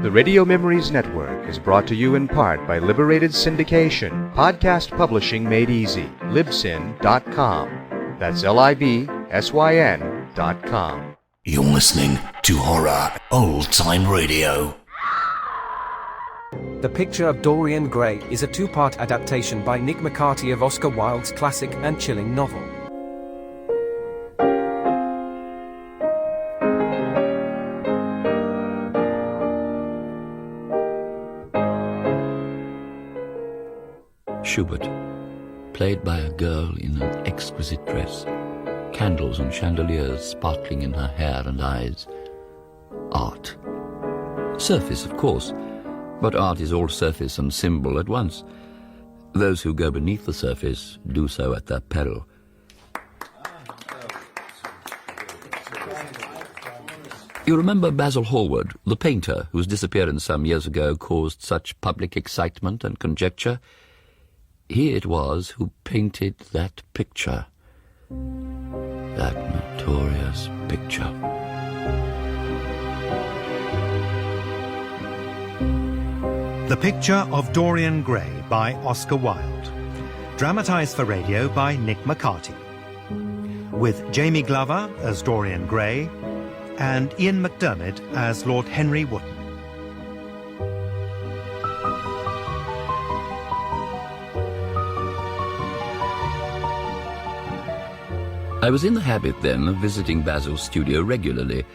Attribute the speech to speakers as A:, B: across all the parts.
A: The Radio Memories Network is brought to you in part by Liberated Syndication, podcast publishing made easy, libsyn.com. That's libsyn.com.
B: You're listening to Horror Old Time Radio.
C: The Picture of Dorian Gray is a two-part adaptation by Nick McCarty of Oscar Wilde's classic and chilling novel.
D: Schubert, played by a girl in an exquisite dress, candles and chandeliers sparkling in her hair and eyes. Art. Surface, of course, but art is all surface and symbol at once. Those who go beneath the surface do so at their peril. You remember Basil Hallward, the painter whose disappearance some years ago caused such public excitement and conjecture? He it was who painted that picture. That notorious picture.
E: The Picture of Dorian Gray by Oscar Wilde. Dramatised for radio by Nick McCarty. With Jamie Glover as Dorian Gray and Ian McDermott as Lord Henry Wotton.
D: I was in the habit then of visiting Basil's studio regularly.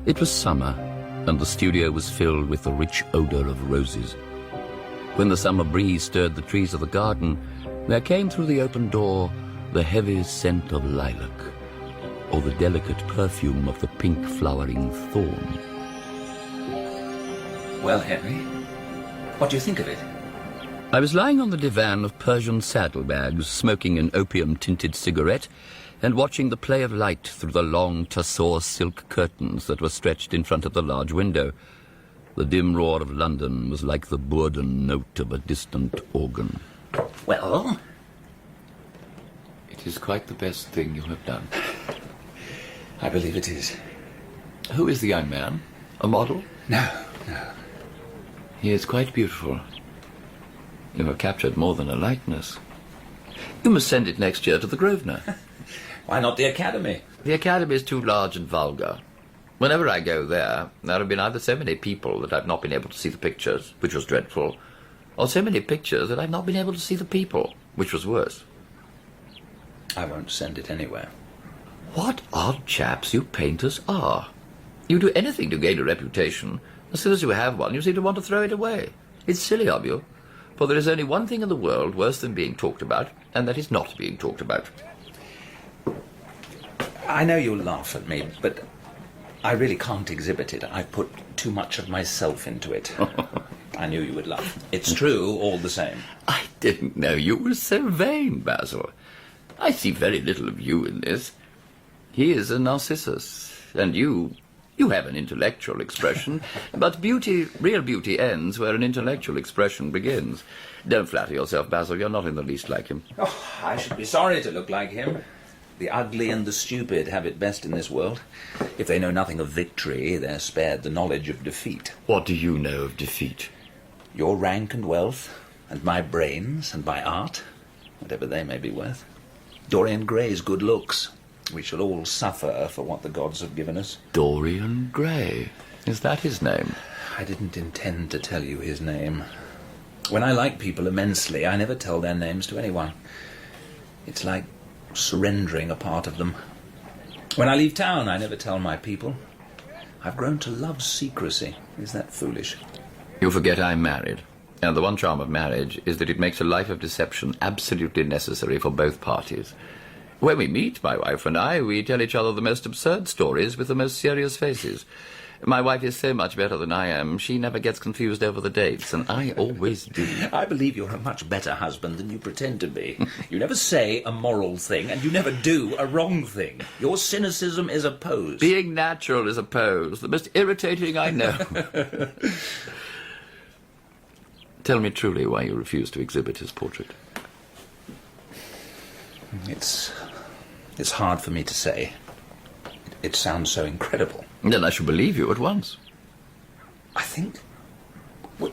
D: It was summer, and the studio was filled with the rich odour of roses. When the summer breeze stirred the trees of the garden, there came through the open door the heavy scent of lilac, or the delicate perfume of the pink flowering thorn.
F: Well, Henry, what do you think of it?
D: I was lying on the divan of Persian saddlebags, smoking an opium-tinted cigarette, and watching the play of light through the long tussore silk curtains that were stretched in front of the large window. The dim roar of London was like the bourdon note of a distant organ.
F: Well?
D: It is quite the best thing you have done.
F: I believe it is.
D: Who is the young man? A model?
F: No.
D: He is quite beautiful. You have captured more than a likeness. You must send it next year to the Grosvenor.
F: Why not the Academy?
D: The Academy is too large and vulgar. Whenever I go there have been either so many people that I've not been able to see the pictures, which was dreadful, or so many pictures that I've not been able to see the people, which was worse.
F: I won't send it anywhere.
D: What odd chaps you painters are. You do anything to gain a reputation. As soon as you have one, you seem to want to throw it away. It's silly of you, for there is only one thing in the world worse than being talked about, and that is not being talked about.
F: I know you'll laugh at me, but I really can't exhibit it. I put too much of myself into it. I knew you would laugh. It's true all the same.
D: I didn't know you were so vain, Basil. I see very little of you in this. He is a Narcissus, and you have an intellectual expression, but real beauty ends where an intellectual expression begins. Don't flatter yourself, Basil, you're not in the least like him.
F: Oh, I should be sorry to look like him. The ugly and the stupid have it best in this world. If they know nothing of victory, they're spared the knowledge of defeat.
D: What do you know of defeat?
F: Your rank and wealth, and my brains, and my art, whatever they may be worth. Dorian Gray's good looks. We shall all suffer for what the gods have given us.
D: Dorian Gray. Is that his name?
F: I didn't intend to tell you his name. When I like people immensely, I never tell their names to anyone. It's like surrendering a part of them. When I leave town, I never tell my people. I've grown to love secrecy. Is that foolish?
D: You forget I'm married, and the one charm of marriage is that it makes a life of deception absolutely necessary for both parties. When we meet, my wife and I, we tell each other the most absurd stories with the most serious faces. My wife is so much better than I am. She never gets confused over the dates, and I always do.
F: I believe you're a much better husband than you pretend to be. You never say a moral thing, and you never do a wrong thing. Your cynicism is a pose.
D: Being natural is a pose. The most irritating I know. Tell me truly why you refuse to exhibit his portrait.
F: It's hard for me to say. It sounds so incredible.
D: Then I shall believe you at once.
F: I think Well,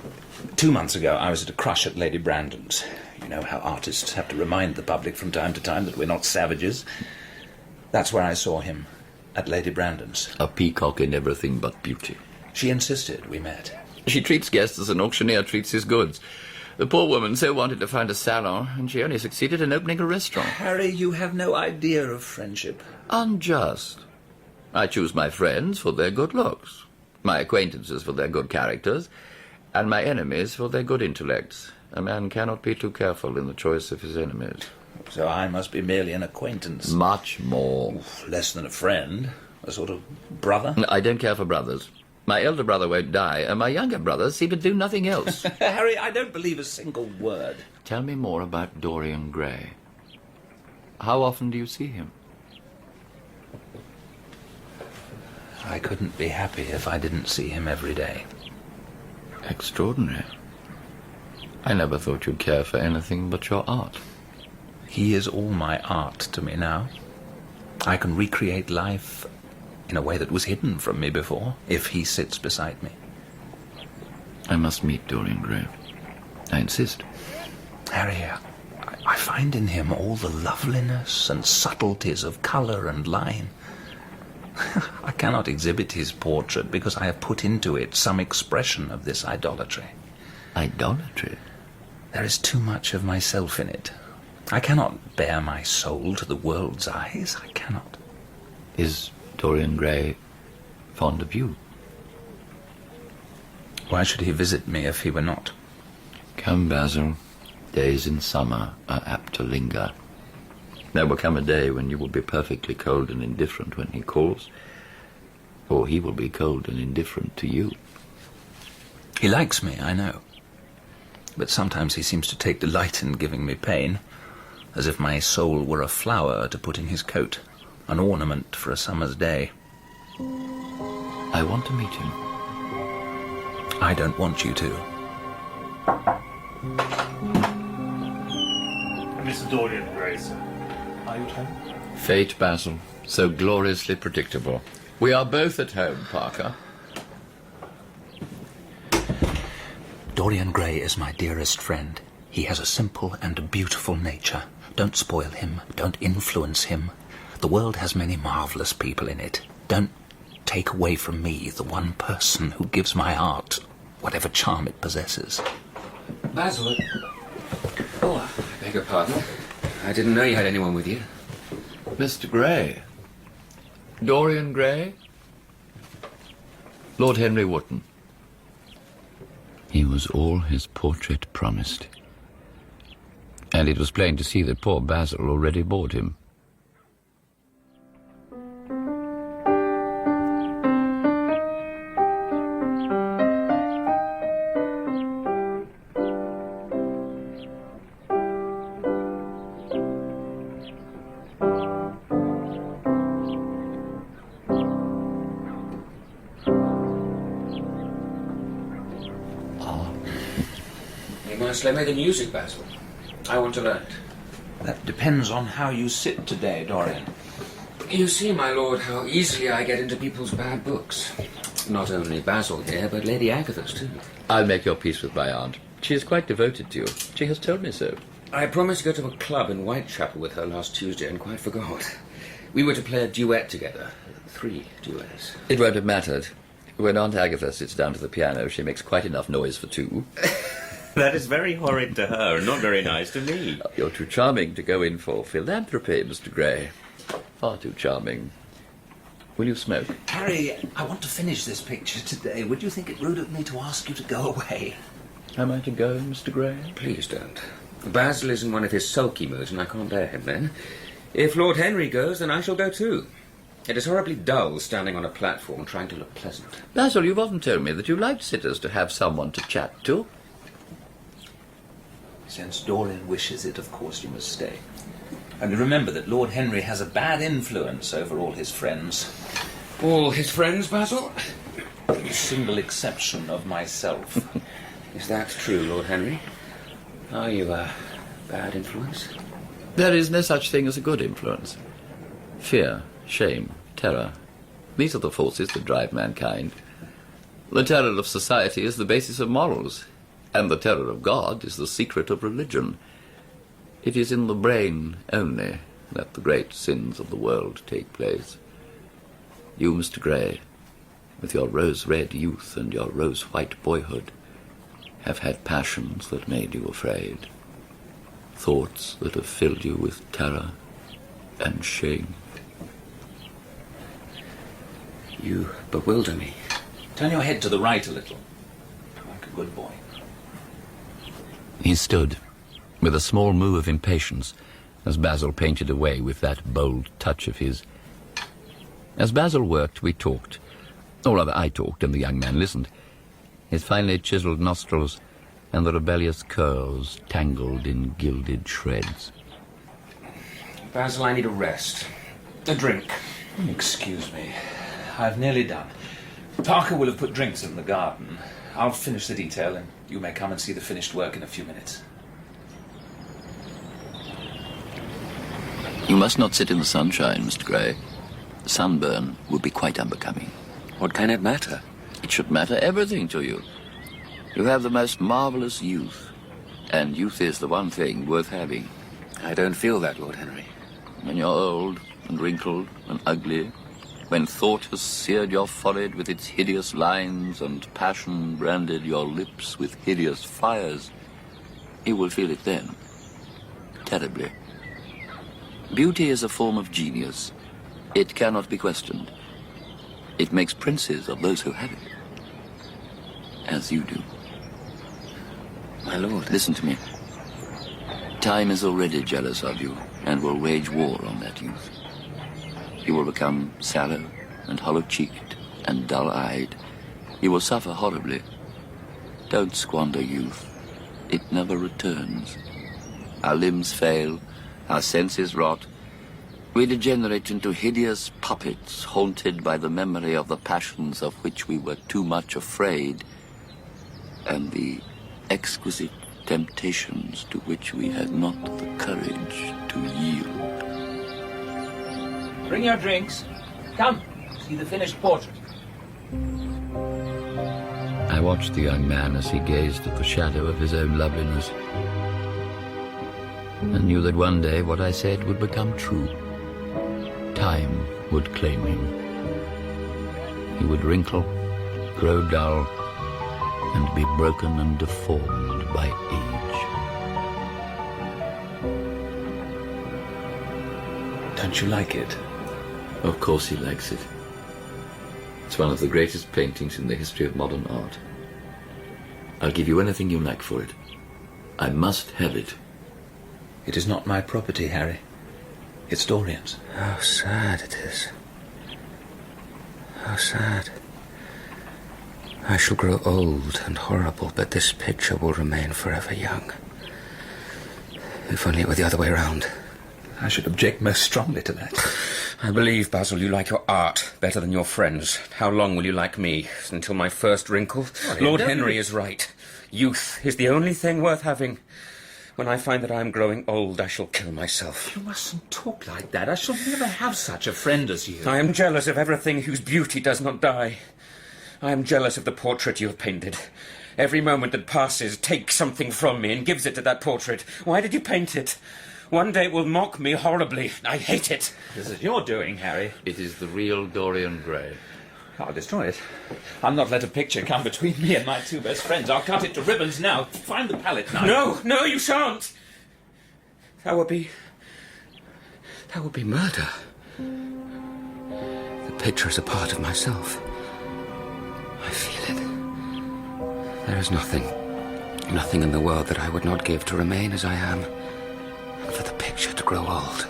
F: 2 months ago, I was at a crush at Lady Brandon's. You know how artists have to remind the public from time to time that we're not savages. That's where I saw him, at Lady Brandon's.
D: A peacock in everything but beauty.
F: She insisted we met.
D: She treats guests as an auctioneer treats his goods. The poor woman so wanted to find a salon, and she only succeeded in opening a restaurant.
F: Harry, you have no idea of friendship.
D: Unjust. I choose my friends for their good looks, my acquaintances for their good characters, and my enemies for their good intellects. A man cannot be too careful in the choice of his enemies.
F: So I must be merely an acquaintance.
D: Much more.
F: Oof, less than a friend. A sort of brother.
D: I don't care for brothers. My elder brother won't die, and my younger brothers seem to do nothing else.
F: Harry, I don't believe a single word.
D: Tell me more about Dorian Gray. How often do you see him?
F: I couldn't be happy if I didn't see him every day.
D: Extraordinary. I never thought you'd care for anything but your art.
F: He is all my art to me now. I can recreate life in a way that was hidden from me before, if he sits beside me.
D: I must meet Dorian Gray. I insist.
F: Harry, I find in him all the loveliness and subtleties of colour and line. I cannot exhibit his portrait because I have put into it some expression of this idolatry.
D: Idolatry?
F: There is too much of myself in it. I cannot bare my soul to the world's eyes. I cannot.
D: Is Dorian Gray fond of you?
F: Why should he visit me if he were not?
D: Come, Basil. Days in summer are apt to linger. There will come a day when you will be perfectly cold and indifferent when he calls, or he will be cold and indifferent to you.
F: He likes me, I know. But sometimes he seems to take delight in giving me pain, as if my soul were a flower to put in his coat, an ornament for a summer's day.
D: I want to meet him.
F: I don't want you to.
G: Mr. Dorian Gray, sir. Are you at home?
D: Fate, Basil, so gloriously predictable. We are both at home, Parker.
F: Dorian Gray is my dearest friend. He has a simple and beautiful nature. Don't spoil him. Don't influence him. The world has many marvellous people in it. Don't take away from me the one person who gives my art whatever charm it possesses.
H: Basil. Oh, I beg your pardon. I didn't know you had anyone with you.
D: Mr. Gray. Dorian Gray? Lord Henry Wotton. He was all his portrait promised. And it was plain to see that poor Basil already bored him.
H: You must let me the music, Basil. I want to learn it.
F: That depends on how you sit today, Dorian.
H: You see, my lord, how easily I get into people's bad books. Not only Basil here, but Lady Agatha's too.
D: I'll make your peace with my aunt. She is quite devoted to you. She has told me so.
H: I promised to go to a club in Whitechapel with her last Tuesday and quite forgot. We were to play a duet together. 3 duets.
D: It won't have mattered. When Aunt Agatha sits down to the piano, she makes quite enough noise for 2.
I: That is very horrid to her, and not very nice to me.
D: You're too charming to go in for philanthropy, Mr. Gray. Far too charming. Will you smoke?
F: Harry, I want to finish this picture today. Would you think it rude of me to ask you to go away?
D: Am I to go, Mr. Gray?
H: Please don't. Basil is in one of his sulky moods, and I can't bear him then. If Lord Henry goes, then I shall go too. It is horribly dull standing on a platform trying to look pleasant.
D: Basil, you've often told me that you liked sitters to have someone to chat to.
F: Since Dorian wishes it, of course you must stay. And remember that Lord Henry has a bad influence over all his friends.
H: All his friends, Basil?
F: With a single exception of myself.
H: Is that true, Lord Henry? Are you a bad influence?
D: There is no such thing as a good influence. Fear, shame, terror. These are the forces that drive mankind. The terror of society is the basis of morals, and the terror of God is the secret of religion. It is in the brain only that the great sins of the world take place. You, Mr. Gray, with your rose-red youth and your rose-white boyhood, have had passions that made you afraid, thoughts that have filled you with terror and shame.
H: You bewilder me.
F: Turn your head to the right a little, like a good boy.
D: He stood, with a small moo of impatience, as Basil painted away with that bold touch of his. As Basil worked, we talked. Or rather, I talked, and the young man listened. His finely chiselled nostrils and the rebellious curls tangled in gilded shreds.
H: Basil, I need a rest. A drink.
F: Excuse me. I've nearly done. Parker will have put drinks in the garden. I'll finish the detail, and you may come and see the finished work in a few minutes.
D: You must not sit in the sunshine, Mr. Gray. Sunburn would be quite unbecoming.
H: What can it matter?
D: It should matter everything to you. You have the most marvellous youth, and youth is the one thing worth having.
H: I don't feel that, Lord Henry.
D: When you're old and wrinkled and ugly, when thought has seared your forehead with its hideous lines and passion branded your lips with hideous fires, you will feel it then, terribly. Beauty is a form of genius. It cannot be questioned. It makes princes of those who have it, as you do.
H: My lord,
D: listen to me. Time is already jealous of you and will wage war on that youth. You will become sallow and hollow-cheeked and dull-eyed. You will suffer horribly. Don't squander youth. It never returns. Our limbs fail, our senses rot. We degenerate into hideous puppets haunted by the memory of the passions of which we were too much afraid and the exquisite temptations to which we had not the courage to yield.
F: Bring your drinks. Come, see the finished portrait.
D: I watched the young man as he gazed at the shadow of his own loveliness and knew that one day what I said would become true. Time would claim him. He would wrinkle, grow dull, and be broken and deformed by age.
F: Don't you like it?
D: Of course he likes it. It's one of the greatest paintings in the history of modern art. I'll give you anything you like for it. I must have it.
F: It is not my property, Harry. It's Dorian's.
H: How sad it is. How sad. I shall grow old and horrible, but this picture will remain forever young. If only it were the other way round.
F: I should object most strongly to that.
H: I believe, Basil, you like your art better than your friends. How long will you like me? Until my first wrinkle? Lord Henry is right. Youth is the only thing worth having. When I find that I am growing old, I shall kill myself.
F: You mustn't talk like that. I shall never have such a friend as you.
H: I am jealous of everything whose beauty does not die. I am jealous of the portrait you have painted. Every moment that passes takes something from me and gives it to that portrait. Why did you paint it? One day it will mock me horribly. I hate it.
F: This is your doing, Harry.
D: It is the real Dorian Gray.
F: I'll destroy it. I'll not let a picture come between me and my two best friends. I'll cut it to ribbons now. Find the palette knife.
H: No, no, you shan't. That would be murder. The picture is a part of myself. I feel it. There is nothing in the world that I would not give to remain as I am, and for the picture to grow old.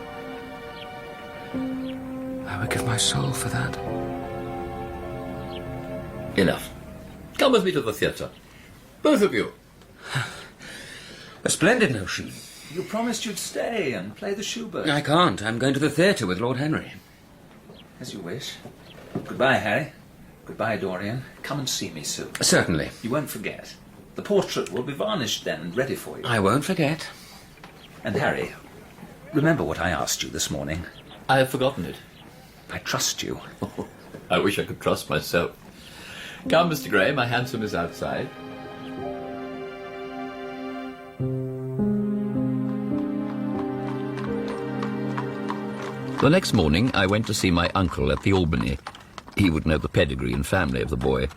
H: I would give my soul for that.
D: Enough. Come with me to the theatre. Both of you.
H: A splendid notion.
F: You promised you'd stay and play the Schubert.
H: I can't. I'm going to the theatre with Lord Henry.
F: As you wish. Goodbye, Harry. Goodbye, Dorian. Come and see me soon.
H: Certainly.
F: You won't forget. The portrait will be varnished then and ready for you.
H: I won't forget.
F: And Harry, remember what I asked you this morning?
D: I have forgotten it.
F: I trust you.
D: I wish I could trust myself. Come, Mr. Gray, my hansom is outside. The next morning, I went to see my uncle at the Albany. He would know the pedigree and family of the boy.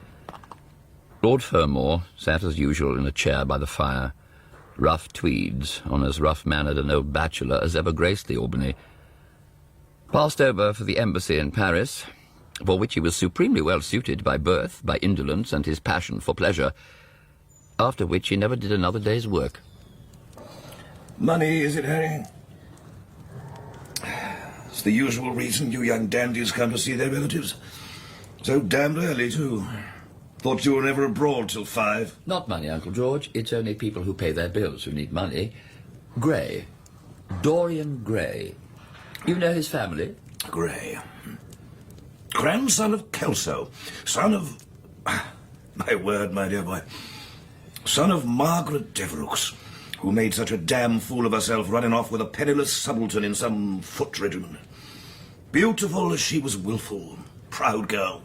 D: Lord Fermor sat as usual in a chair by the fire, rough tweeds, on as rough-mannered an old bachelor as ever graced the Albany. Passed over for the embassy in Paris, for which he was supremely well suited by birth, by indolence, and his passion for pleasure, after which he never did another day's work.
J: Money, is it, Harry? It's the usual reason you young dandies come to see their relatives. So damned early, too. Thought you were never abroad till 5.
D: Not money, Uncle George. It's only people who pay their bills who need money. Gray. Dorian Gray. You know his family?
J: Gray. Grandson of Kelso. Son of... My word, my dear boy. Son of Margaret Devereux, who made such a damn fool of herself running off with a penniless subaltern in some foot regiment. Beautiful as she was willful. Proud girl.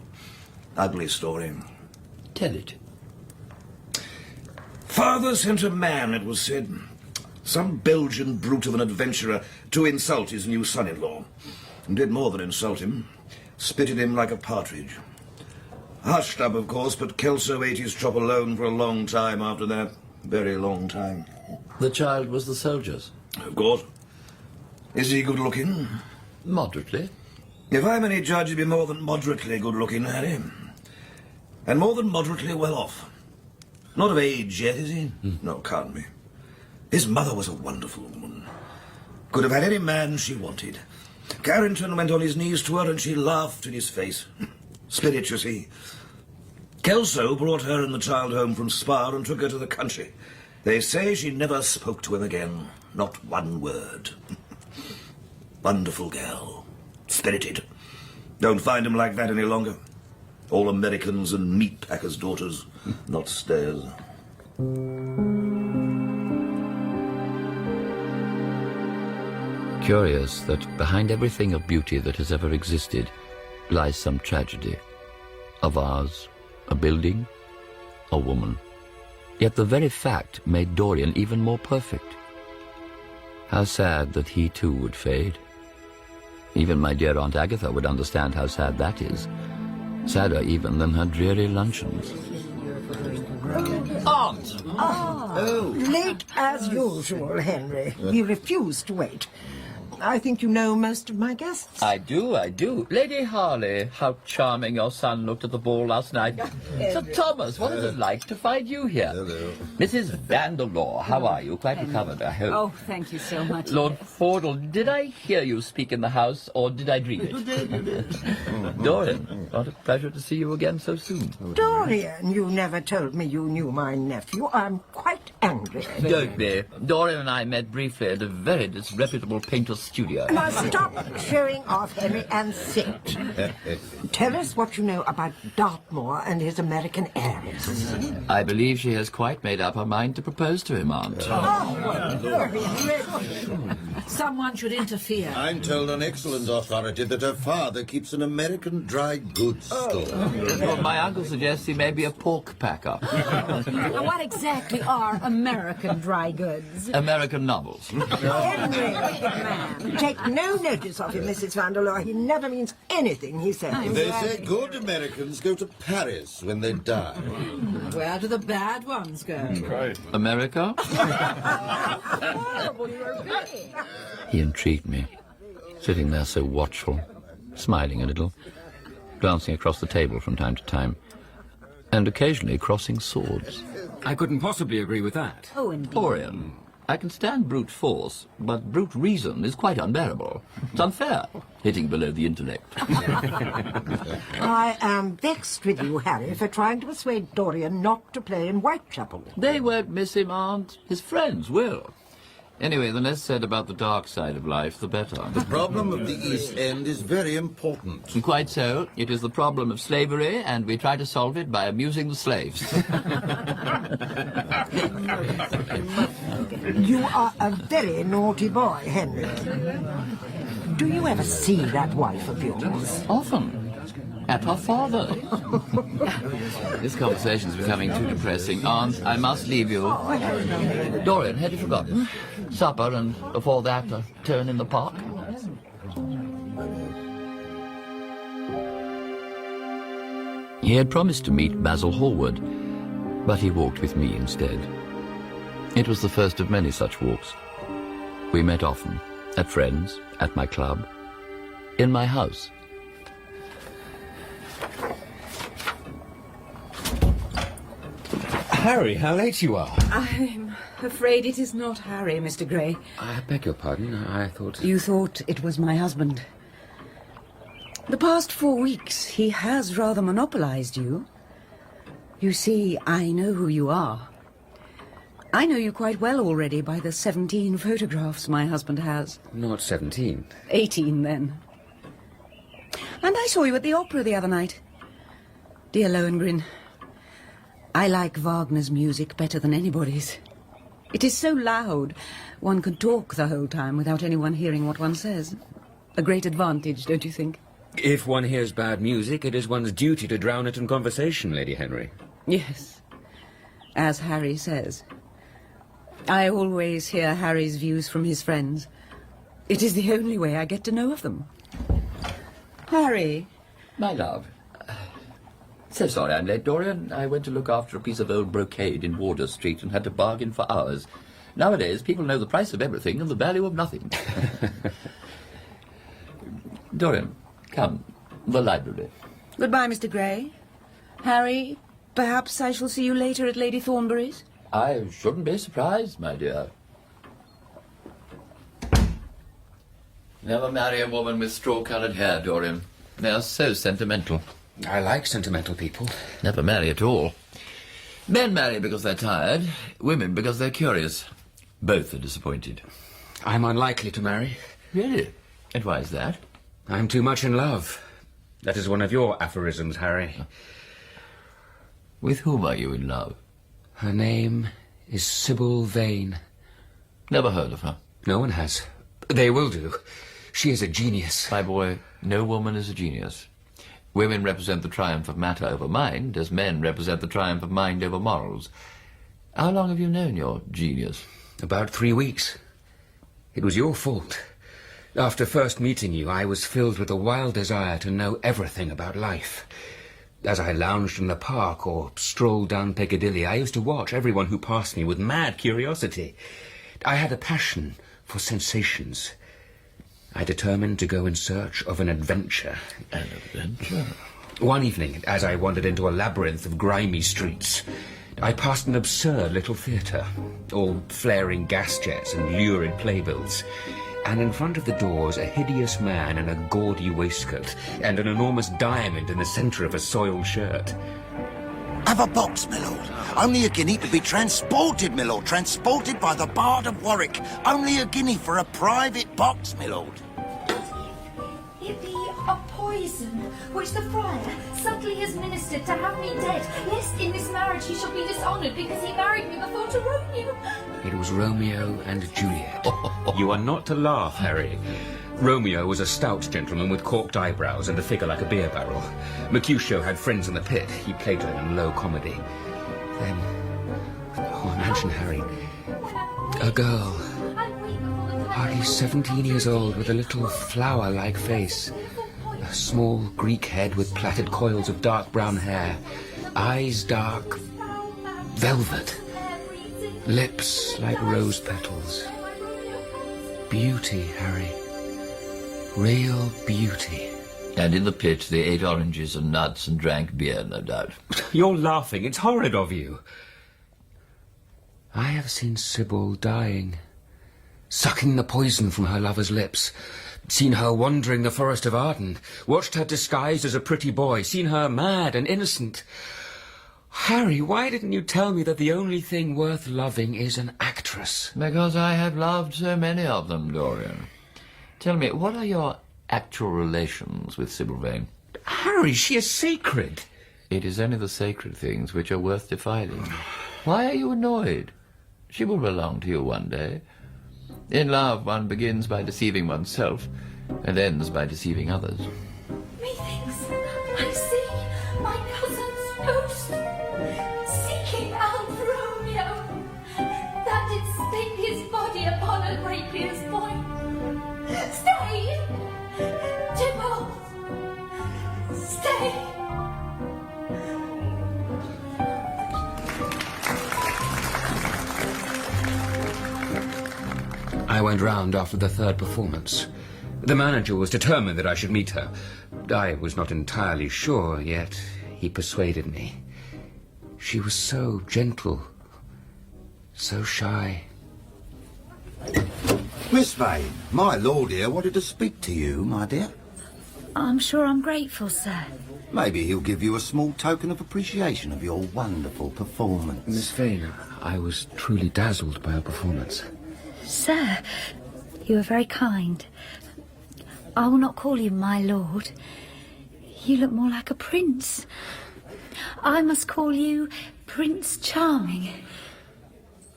J: Ugly story.
D: Tell it.
J: Father sent a man, it was said, some Belgian brute of an adventurer, to insult his new son-in-law. And did more than insult him. Spitted him like a partridge. Hushed up, of course, but Kelso ate his chop alone for a long time after that. Very long time.
D: The child was the soldier's?
J: Of course. Is he good-looking?
D: Moderately.
J: If I'm any judge, he'd be more than moderately good-looking, Harry. And more than moderately well-off. Not of age yet, is he? No, can't be. His mother was a wonderful woman. Could have had any man she wanted. Carrington went on his knees to her and she laughed in his face. Spirit, you see. Kelso brought her and the child home from Spa and took her to the country. They say she never spoke to him again. Not one word. Wonderful girl. Spirited. Don't find him like that any longer. All Americans and meat packers' daughters, not stairs.
D: Curious that behind everything of beauty that has ever existed lies some tragedy. A vase, a building, a woman. Yet the very fact made Dorian even more perfect. How sad that he too would fade. Even my dear Aunt Agatha would understand how sad that is. Sadder even than her dreary luncheons.
K: Aunt! Oh, late as usual, Henry. He refused to wait. I think you know most of my guests.
D: I do. Lady Harley, how charming your son looked at the ball last night. Sir Thomas, what is it like to find you here?
L: Hello.
D: Mrs. Vanderlaw, how are you? Quite recovered, I hope.
M: Oh, thank you so much.
D: Lord Fordle, did I hear you speak in the house, or did I dream it? Dorian, what a pleasure to see you again so soon.
K: Dorian, you never told me you knew my nephew. I'm quite angry.
D: Don't be. Dorian and I met briefly at a very disreputable painter's studio.
K: Now stop showing off, Henry, and sit. Tell us what you know about Dartmoor and his American heiress.
D: I believe she has quite made up her mind to propose to him, Aunt.
M: Someone should interfere.
L: I'm told on excellent authority that her father keeps an American dry goods store.
D: Well, my uncle suggests he may be a pork packer.
M: Now, what exactly are American dry goods?
D: American novels.
K: Henry, man, take no notice of him, Mrs. Vanderloo. He never means anything he says.
L: They say good Americans go to Paris when they die.
M: Where do the bad ones go?
L: Right.
D: America? He intrigued me, sitting there so watchful, smiling a little, glancing across the table from time to time, and occasionally crossing swords.
N: I couldn't possibly agree with that.
M: Oh, indeed.
D: Dorian, I can stand brute force, but brute reason is quite unbearable. It's unfair, hitting below the intellect.
K: I am vexed with you, Harry, for trying to persuade Dorian not to play in Whitechapel.
D: They won't miss him, Aunt. His friends will. Anyway, the less said about the dark side of life, the better.
L: The problem of the East End is very important.
D: Quite so. It is the problem of slavery, and we try to solve it by amusing the slaves.
K: You are a very naughty boy, Henry. Do you ever see that wife of yours?
D: Often. At her father. This conversation is becoming too depressing. Aunt, I must leave you. Dorian, had you forgotten? Supper and before that a turn in the park. He had promised to meet Basil Hallward, but he walked with me instead. It was the first of many such walks. We met often, at friends, at my club, in my house.
N: Harry, how late you are.
M: I'm afraid it is not Harry, Mr. Gray.
N: I beg your pardon. I thought...
M: You thought it was my husband. The past 4 weeks, he has rather monopolized you. You see, I know who you are. I know you quite well already by the 17 photographs my husband has.
N: Not 17.
M: 18, then. And I saw you at the opera the other night. Dear Lohengrin, I like Wagner's music better than anybody's. It is so loud, one can talk the whole time without anyone hearing what one says. A great advantage, don't you think?
N: If one hears bad music, it is one's duty to drown it in conversation, Lady Henry.
M: Yes, as Harry says. I always hear Harry's views from his friends. It is the only way I get to know of them. Harry.
D: My love. So sorry I'm late, Dorian. I went to look after a piece of old brocade in Wardour Street and had to bargain for hours. Nowadays, people know the price of everything and the value of nothing. Dorian, come. The library.
M: Goodbye, Mr. Gray. Harry, perhaps I shall see you later at Lady Thornbury's?
D: I shouldn't be surprised, my dear. Never marry a woman with straw-coloured hair, Dorian. They are so sentimental.
N: I like sentimental people.
D: Never marry at all. Men marry because they're tired, women because they're curious. Both are disappointed.
N: I'm unlikely to marry.
D: Really? And why is that?
N: I'm too much in love. That is one of your aphorisms, Harry.
D: With whom are you in love?
N: Her name is Sybil Vane.
D: Never heard of her.
N: No one has. They will do. She is a genius.
D: My boy, no woman is a genius. Women represent the triumph of matter over mind, as men represent the triumph of mind over morals. How long have you known your genius?
N: About 3 weeks. It was your fault. After first meeting you, I was filled with a wild desire to know everything about life. As I lounged in the park or strolled down Piccadilly, I used to watch everyone who passed me with mad curiosity. I had a passion for sensations. I determined to go in search of an adventure.
D: An adventure?
N: One evening, as I wandered into a labyrinth of grimy streets, I passed an absurd little theatre, all flaring gas jets and lurid playbills, and in front of the doors a hideous man in a gaudy waistcoat and an enormous diamond in the centre of a soiled shirt.
L: Have a box, my lord. Only a guinea to be transported, my lord. Transported by the Bard of Warwick. Only a guinea for a private box, my lord.
O: It be a poison, which the friar subtly has ministered to have me dead, lest in this marriage he shall be dishonoured because he married me before to Romeo.
N: It was Romeo and Juliet. You are not to laugh, Harry. Romeo was a stout gentleman with corked eyebrows and a figure like a beer barrel. Mercutio had friends in the pit. He played to them in low comedy. Then, imagine, Harry, a girl, hardly 17 years old, with a little flower-like face, a small Greek head with plaited coils of dark brown hair, eyes dark, velvet, lips like rose petals. Beauty, Harry. Real beauty.
D: And in the pit they ate oranges and nuts and drank beer, no doubt.
N: You're laughing. It's horrid of you. I have seen Sybil dying, sucking the poison from her lover's lips, seen her wandering the forest of Arden, watched her disguised as a pretty boy, seen her mad and innocent. Harry, why didn't you tell me that the only thing worth loving is an actress?
D: Because I have loved so many of them, Dorian. Tell me, what are your actual relations with Sybil Vane?
N: Harry, she is sacred.
D: It is only the sacred things which are worth defiling. Why are you annoyed? She will belong to you one day. In love, one begins by deceiving oneself and ends by deceiving others.
O: Methinks I Stay, Pierce boy. Stay. Jimbo. Stay.
N: I went round after the third performance. The manager was determined that I should meet her. I was not entirely sure, yet he persuaded me. She was so gentle, so shy.
L: Miss Vane, my lord here wanted to speak to you, my dear.
O: I'm sure I'm grateful, sir.
L: Maybe he'll give you a small token of appreciation of your wonderful performance.
N: Miss Vane, I was truly dazzled by her performance.
O: Sir, you are very kind. I will not call you my lord. You look more like a prince. I must call you Prince Charming.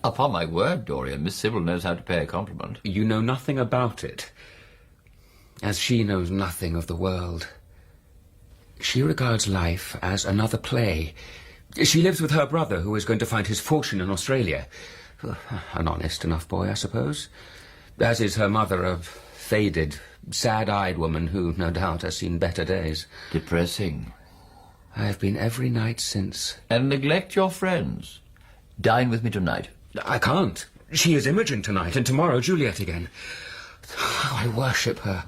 P: Upon my word, Doria, Miss Sybil knows how to pay a compliment.
N: You know nothing about it, as she knows nothing of the world. She regards life as another play. She lives with her brother, who is going to find his fortune in Australia. An honest enough boy, I suppose. As is her mother, a faded, sad-eyed woman who, no doubt, has seen better days.
P: Depressing.
N: I have been every night since.
P: And neglect your friends. Dine with me tonight.
N: I can't. She is Imogen tonight, and tomorrow Juliet again. I worship her.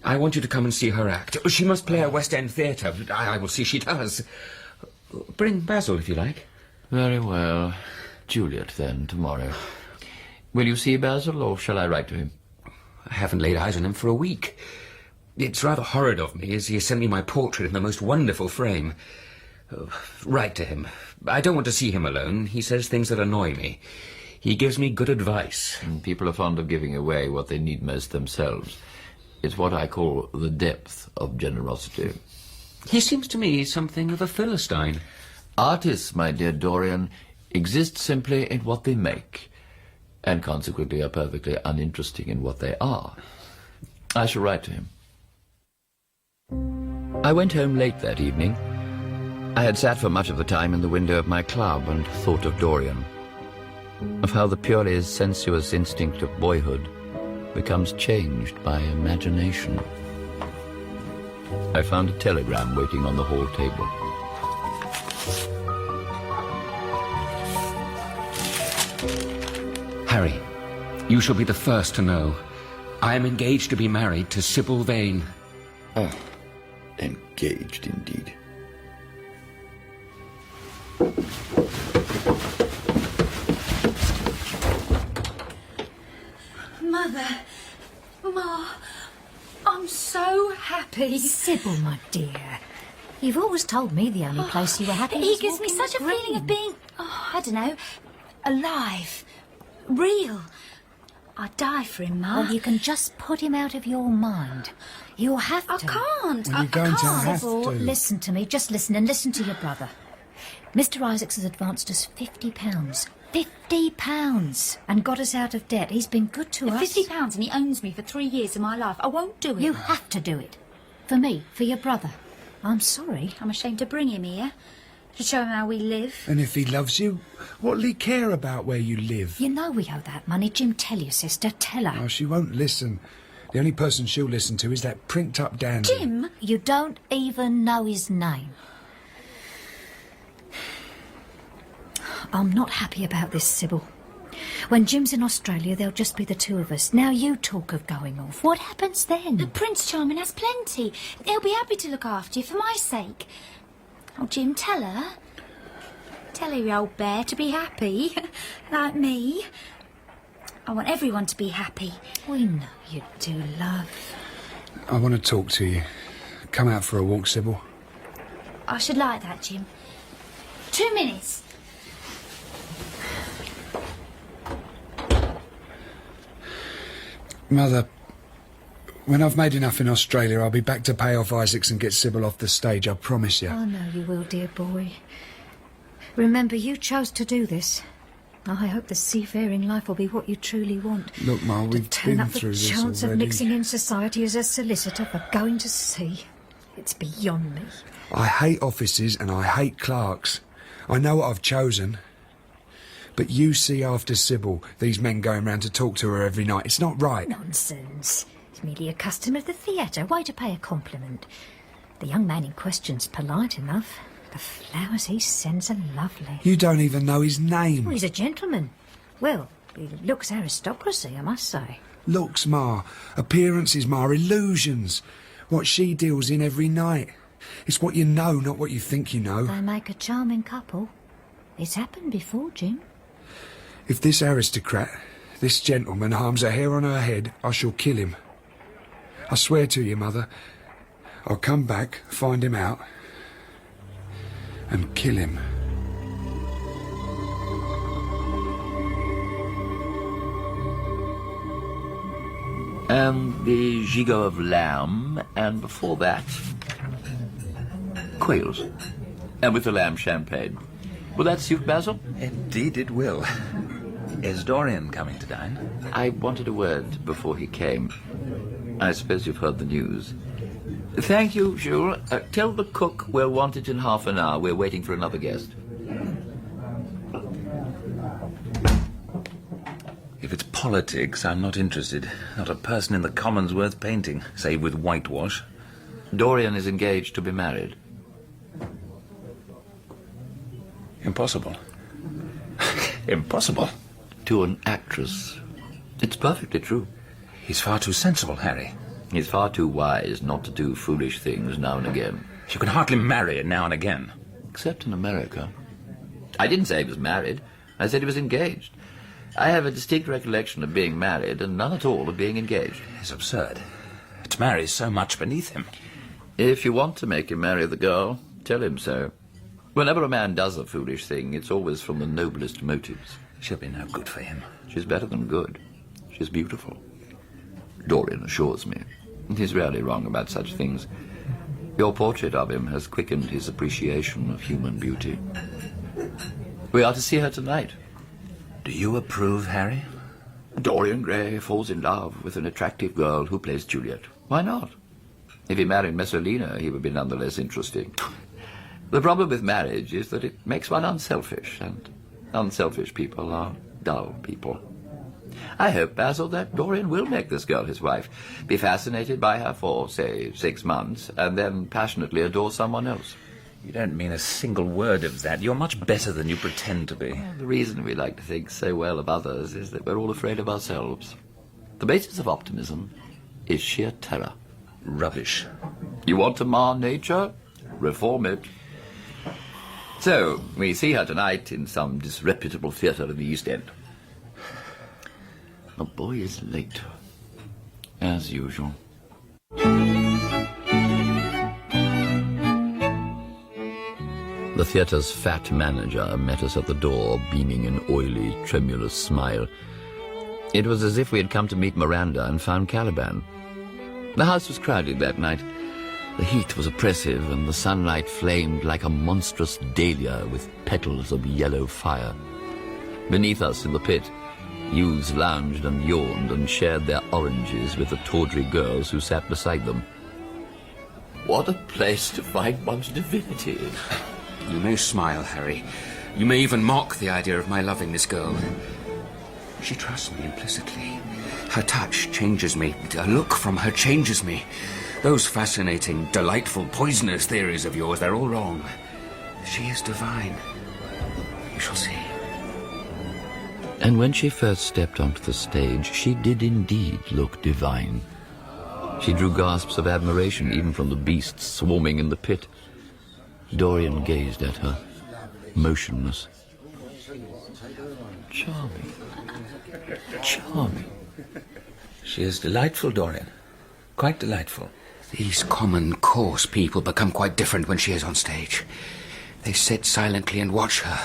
N: I want you to come and see her act. She must play a West End theatre. I will see she does. Bring Basil, if you like.
P: Very well. Juliet, then, tomorrow. Will you see Basil, or shall I write to him?
N: I haven't laid eyes on him for a week. It's rather horrid of me, as he has sent me my portrait in the most wonderful frame. Write to him. I don't want to see him alone. He says things that annoy me. He gives me good advice.
P: People are fond of giving away what they need most themselves. It's what I call the depth of generosity.
N: He seems to me something of a Philistine.
P: Artists, my dear Dorian, exist simply in what they make, and consequently are perfectly uninteresting in what they are. I shall write to him.
D: I went home late that evening. I had sat for much of the time in the window of my club and thought of Dorian, of how the purely sensuous instinct of boyhood becomes changed by imagination. I found a telegram waiting on the hall table.
N: Harry, you shall be the first to know. I am engaged to be married to Sybil Vane.
B: Oh, engaged indeed.
O: Mother, Ma, I'm so happy.
Q: Sybil, my dear, you've always told me the only place you were happy
O: He
Q: was
O: gives me
Q: walking
O: such
Q: the
O: a feeling of being, I don't know, alive, real. I'd die for him, Ma.
Q: Well, you can just put him out of your mind. You'll have to.
O: I can't.
Q: Well,
O: I can't.
Q: Sybil, listen to me. Just listen, and listen to your brother. Mr. Isaacs has advanced us £50. £50! And got us out of debt. He's been good to us.
O: £50 and he owns me for 3 years of my life. I won't do it.
Q: You have to do it. For me, for your brother. I'm sorry.
O: I'm ashamed to bring him here. To show him how we live.
R: And if he loves you, what'll he care about where you live?
Q: You know we owe that money. Jim, tell your sister. Tell her.
R: Oh, she won't listen. The only person she'll listen to is that prinked-up dandy.
Q: Jim, you don't even know his name. I'm not happy about this, Sybil. When Jim's in Australia, there'll just be the two of us. Now you talk of going off. What happens then?
O: The Prince Charming has plenty. He'll be happy to look after you for my sake. Oh, Jim, tell her. Tell her, you old bear, to be happy. Like me. I want everyone to be happy.
Q: We know you do, love.
R: I want to talk to you. Come out for a walk, Sybil.
O: I should like that, Jim. 2 minutes.
R: Mother, when I've made enough in Australia, I'll be back to pay off Isaacs and get Sybil off the stage, I promise you.
Q: I know you will, dear boy. Remember, you chose to do this. I hope the seafaring life will be what you truly want.
R: Look, Ma, we've been through this
Q: the chance
R: already.
Q: of mixing in society as a solicitor for going to sea. It's beyond me.
R: I hate offices and I hate clerks. I know what I've chosen. But you see after Sybil, these men going round to talk to her every night. It's not right.
Q: Nonsense. He's merely a customer of the theatre. Way to pay a compliment. The young man in question's polite enough. The flowers he sends are lovely.
R: You don't even know his name.
Q: Well, he's a gentleman. Well, he looks aristocracy, I must say.
R: Looks, Ma. Appearances, Ma. Illusions. What she deals in every night. It's what you know, not what you think you know.
Q: They make a charming couple. It's happened before, Jim.
R: If this aristocrat, this gentleman, harms a hair on her head, I shall kill him. I swear to you, Mother, I'll come back, find him out, and kill him.
P: And the gigot of lamb, and before that, quails. And with the lamb champagne. Will that suit Basil?
F: Indeed it will. Is Dorian coming to dine?
P: I wanted a word before he came. I suppose you've heard the news. Thank you, Jules. Tell the cook we'll want it in half an hour. We're waiting for another guest.
F: If it's politics, I'm not interested. Not a person in the Commons worth painting, save with whitewash.
P: Dorian is engaged to be married.
F: Impossible. Impossible.
P: To an actress. It's perfectly true.
F: He's far too sensible, Harry.
P: He's far too wise not to do foolish things now and again.
F: You can hardly marry now and again.
P: Except in America. I didn't say he was married. I said he was engaged. I have a distinct recollection of being married and none at all of being engaged.
F: It's absurd. To marry is so much beneath him.
P: If you want to make him marry the girl, tell him so. Whenever a man does a foolish thing, it's always from the noblest motives.
F: She'll be no good for him.
P: She's better than good. She's beautiful. Dorian assures me. He's rarely wrong about such things. Your portrait of him has quickened his appreciation of human beauty. We are to see her tonight.
F: Do you approve, Harry?
P: Dorian Gray falls in love with an attractive girl who plays Juliet. Why not? If he married Messalina, he would be none the less interesting. The problem with marriage is that it makes one unselfish, and unselfish people are dull people. I hope, Basil, that Dorian will make this girl his wife, be fascinated by her for, say, 6 months, and then passionately adore someone else.
F: You don't mean a single word of that. You're much better than you pretend to be.
P: Well, the reason we like to think so well of others is that we're all afraid of ourselves. The basis of optimism is sheer terror.
F: Rubbish.
P: You want to mar nature? Reform it. So, we see her tonight in some disreputable theatre in the East End. The boy is late, as usual. The theatre's fat manager met us at the door, beaming an oily, tremulous smile. It was as if we had come to meet Miranda and found Caliban. The house was crowded that night. The heat was oppressive, and the sunlight flamed like a monstrous dahlia with petals of yellow fire. Beneath us in the pit, youths lounged and yawned and shared their oranges with the tawdry girls who sat beside them. What a place to find one's divinity in.
H: You may smile, Harry. You may even mock the idea of my loving this girl. She trusts me implicitly. Her touch changes me. A look from her changes me. Those fascinating, delightful, poisonous theories of yours, they're all wrong. She is divine. You shall see.
D: And when she first stepped onto the stage, she did indeed look divine. She drew gasps of admiration even from the beasts swarming in the pit. Dorian gazed at her, motionless. Charming. Charming.
F: She is delightful, Dorian. Quite delightful.
H: These common, coarse people become quite different when she is on stage. They sit silently and watch her.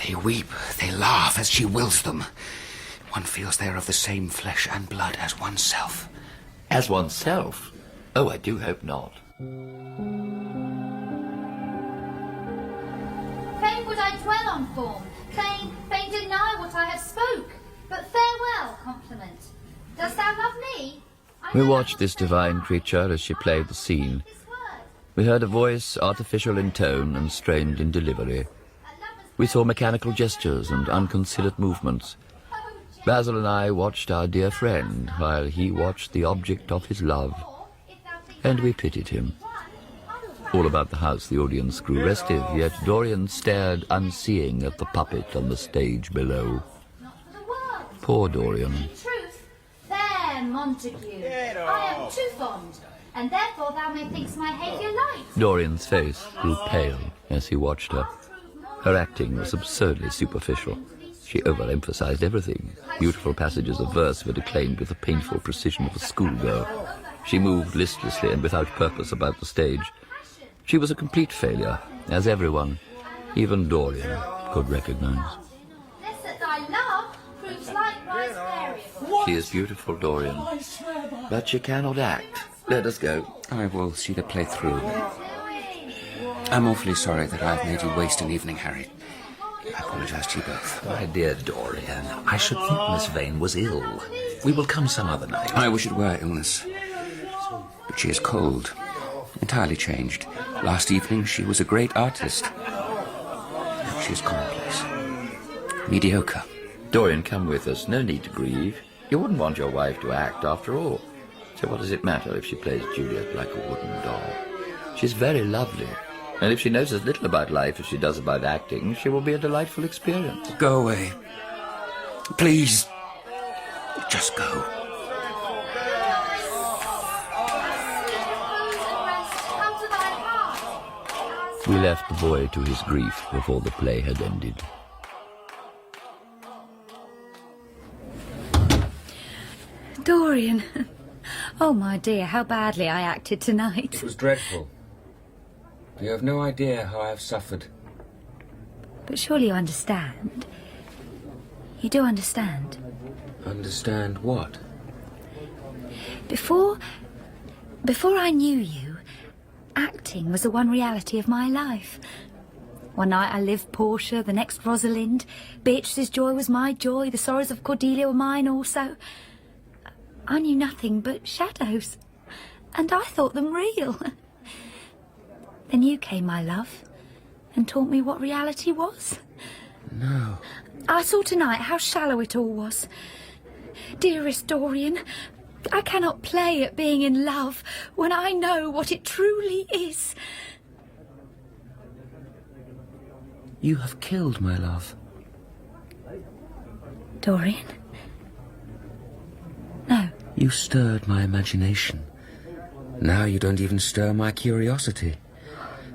H: They weep, they laugh as she wills them. One feels they are of the same flesh and blood as oneself.
P: As oneself? Oh, I do hope not.
O: Fain would I dwell on form, fain deny what I have spoke. But farewell, compliment. Dost thou love me?
D: We watched this divine creature as she played the scene. We heard a voice artificial in tone and strained in delivery.
P: We saw mechanical gestures and unconsidered movements. Basil and I watched our dear friend while he watched the object of his love, and we pitied him. All about the house the audience grew restive, yet Dorian stared unseeing at the puppet on the stage below. Poor Dorian.
O: There, Montague. I am too fond, and therefore thou methinks my behaviour light.
P: Dorian's face grew pale as he watched her. Her acting was absurdly superficial. She overemphasized everything. Beautiful passages of verse were declaimed with the painful precision of a schoolgirl. She moved listlessly and without purpose about the stage. She was a complete failure, as everyone, even Dorian, could recognize.
O: This that thy love proves likewise variable.
P: She is beautiful, Dorian, but she cannot act. Let us go.
H: I will see the play through. I'm awfully sorry that I've made you waste an evening, Harry. I apologise to you both.
F: My dear Dorian, I should think Miss Vane was ill. We will come some other night.
H: I wish it were illness. But she is cold. Entirely changed. Last evening she was a great artist. Now she is commonplace. Mediocre.
P: Dorian, come with us. No need to grieve. You wouldn't want your wife to act, after all. So what does it matter if she plays Juliet like a wooden doll? She's very lovely. And if she knows as little about life as she does about acting, she will be a delightful experience.
H: Go away. Please. Just go.
P: We left the boy to his grief before the play had ended.
Q: Dorian. Oh, my dear, how badly I acted tonight.
N: It was dreadful. You have no idea how I have suffered.
Q: But surely you understand. You do understand.
N: Understand what?
Q: Before I knew you, acting was the one reality of my life. One night I lived Portia, the next Rosalind. Beatrice's joy was my joy, the sorrows of Cordelia were mine also. I knew nothing but shadows, and I thought them real. Then you came, my love, and taught me what reality was.
N: No.
Q: I saw tonight how shallow it all was. Dearest Dorian, I cannot play at being in love when I know what it truly is.
N: You have killed my love.
Q: Dorian? No.
N: You stirred my imagination. Now you don't even stir my curiosity.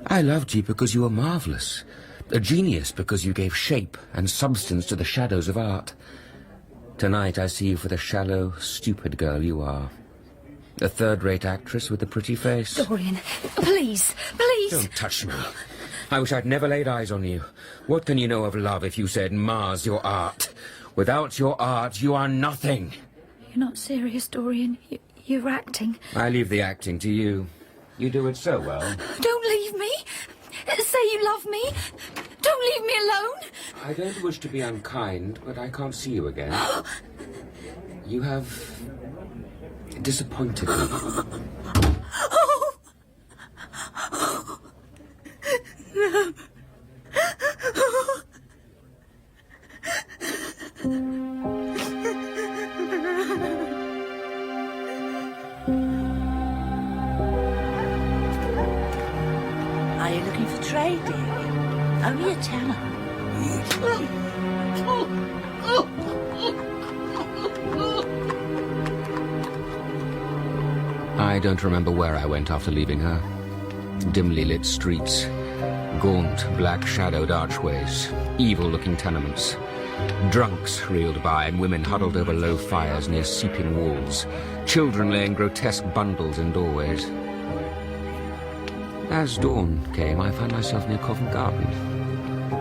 N: I loved you because you were marvellous. A genius because you gave shape and substance to the shadows of art. Tonight I see you for the shallow, stupid girl you are. A third-rate actress with a pretty face.
Q: Dorian, please, please.
N: Don't touch me. I wish I'd never laid eyes on you. What can you know of love if you said mars your art? Without your art, you are nothing.
Q: You're not serious, Dorian. You're acting.
N: I leave the acting to you. You do it so well.
Q: Don't leave me. Say you love me. Don't leave me alone.
N: I don't wish to be unkind, but I can't see you again. You have disappointed me.
Q: Oh. No.
S: Are you looking for trade, dearie? Only a tenner.
N: I don't remember where I went after leaving her. Dimly lit streets, gaunt, black-shadowed archways, evil-looking tenements. Drunks reeled by and women huddled over low fires near seeping walls, children laying grotesque bundles in doorways. As dawn came, I found myself near Covent Garden.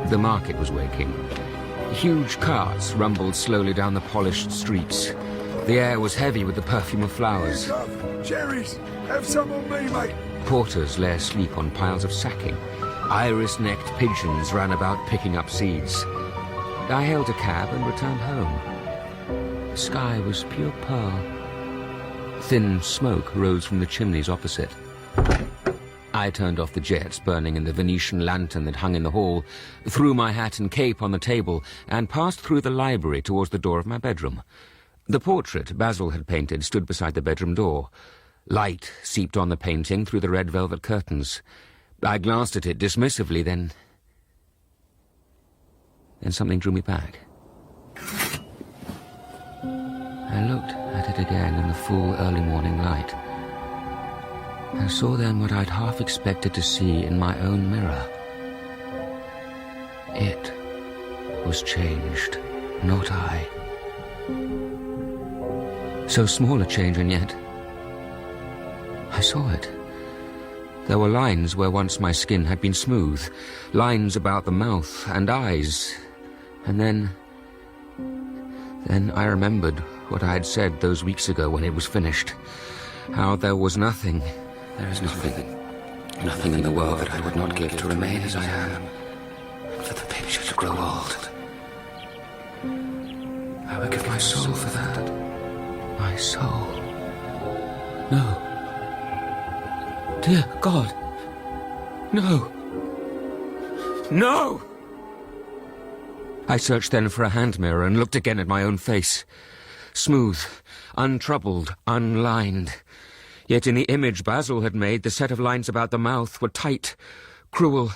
N: The market was waking. Huge carts rumbled slowly down the polished streets. The air was heavy with the perfume of flowers.
R: Cherries! Have some on me, mate!
N: Porters lay asleep on piles of sacking. Iris-necked pigeons ran about picking up seeds. I hailed a cab and returned home. The sky was pure pearl. Thin smoke rose from the chimneys opposite. I turned off the jets burning in the Venetian lantern that hung in the hall, threw my hat and cape on the table, and passed through the library towards the door of my bedroom. The portrait Basil had painted stood beside the bedroom door. Light seeped on the painting through the red velvet curtains. I glanced at it dismissively, then something drew me back. I looked at it again in the full early morning light. I saw then what I'd half expected to see in my own mirror. It was changed, not I. So small a change, and yet I saw it. There were lines where once my skin had been smooth, lines about the mouth and eyes, and then I remembered what I had said those weeks ago when it was finished. How there was nothing, there is nothing in the world that I would not give to remain as I am, and for the picture to grow old. I would give my soul for that. My soul. No. Dear God. No. No! I searched then for a hand mirror and looked again at my own face. Smooth, untroubled, unlined. Yet in the image Basil had made, the set of lines about the mouth were tight, cruel.